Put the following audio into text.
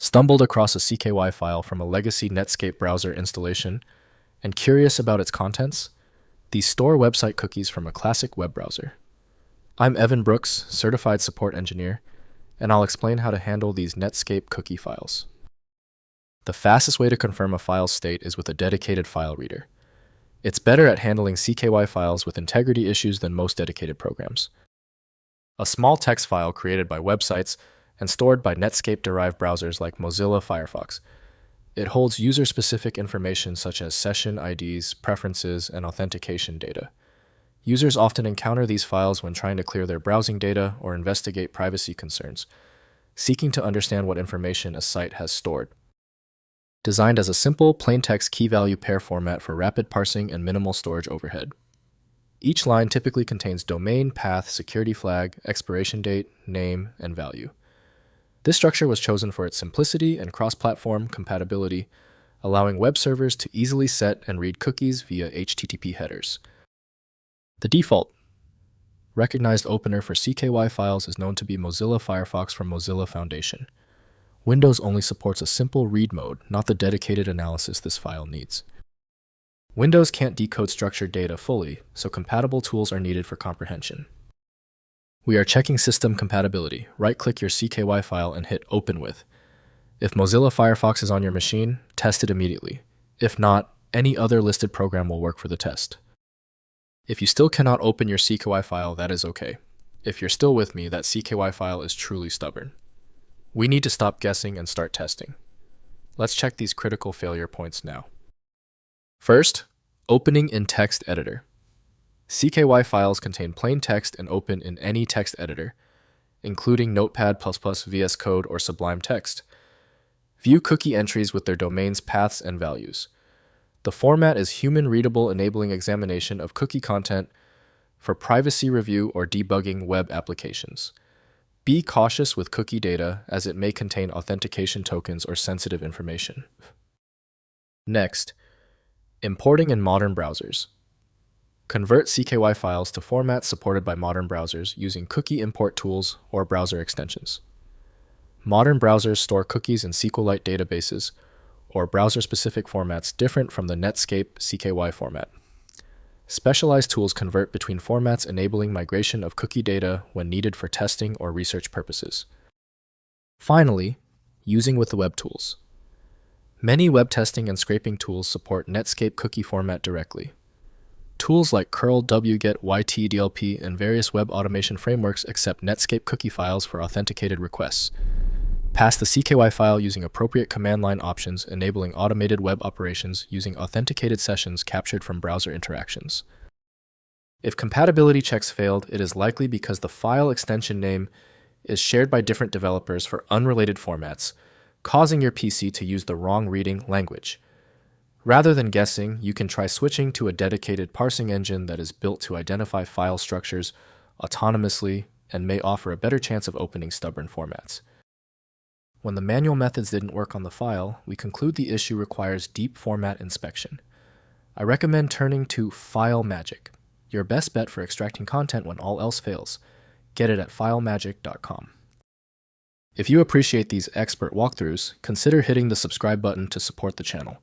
Stumbled across a CKY file from a legacy Netscape browser installation and curious about its contents? These store website cookies from a classic web browser. I'm Evan Brooks, Certified Support Engineer, and I'll explain how to handle these Netscape cookie files. The fastest way to confirm a file's state is with a dedicated file reader. It's better at handling CKY files with integrity issues than most dedicated programs. A small text file created by websites and stored by Netscape-derived browsers like Mozilla Firefox. It holds user-specific information such as session IDs, preferences, and authentication data. Users often encounter these files when trying to clear their browsing data or investigate privacy concerns, seeking to understand what information a site has stored. Designed as a simple, plain-text key-value pair format for rapid parsing and minimal storage overhead. Each line typically contains domain, path, security flag, expiration date, name, and value. This structure was chosen for its simplicity and cross-platform compatibility, allowing web servers to easily set and read cookies via HTTP headers. The default recognized opener for CKY files is known to be Mozilla Firefox from Mozilla Foundation. Windows only supports a simple read mode, not the dedicated analysis this file needs. Windows can't decode structured data fully, so compatible tools are needed for comprehension. We are checking system compatibility. Right-click your CKY file and hit Open With. If Mozilla Firefox is on your machine, test it immediately. If not, any other listed program will work for the test. If you still cannot open your CKY file, that is okay. If you're still with me, that CKY file is truly stubborn. We need to stop guessing and start testing. Let's check these critical failure points now. First, opening in text editor. CKY files contain plain text and open in any text editor, including Notepad++, VS Code, or Sublime Text. View cookie entries with their domains, paths, and values. The format is human-readable, enabling examination of cookie content for privacy review or debugging web applications. Be cautious with cookie data, as it may contain authentication tokens or sensitive information. Next, importing in modern browsers. Convert CKY files to formats supported by modern browsers using cookie import tools or browser extensions. Modern browsers store cookies in SQLite databases or browser-specific formats different from the Netscape CKY format. Specialized tools convert between formats, enabling migration of cookie data when needed for testing or research purposes. Finally, using with the web tools. Many web testing and scraping tools support Netscape cookie format directly. Tools like curl, wget, ytdlp, and various web automation frameworks accept Netscape cookie files for authenticated requests. Pass the CKY file using appropriate command line options, enabling automated web operations using authenticated sessions captured from browser interactions. If compatibility checks failed, it is likely because the file extension name is shared by different developers for unrelated formats, causing your PC to use the wrong reading language. Rather than guessing, you can try switching to a dedicated parsing engine that is built to identify file structures autonomously and may offer a better chance of opening stubborn formats. When the manual methods didn't work on the file, we conclude the issue requires deep format inspection. I recommend turning to File Magic, your best bet for extracting content when all else fails. Get it at filemagic.com. If you appreciate these expert walkthroughs, consider hitting the subscribe button to support the channel.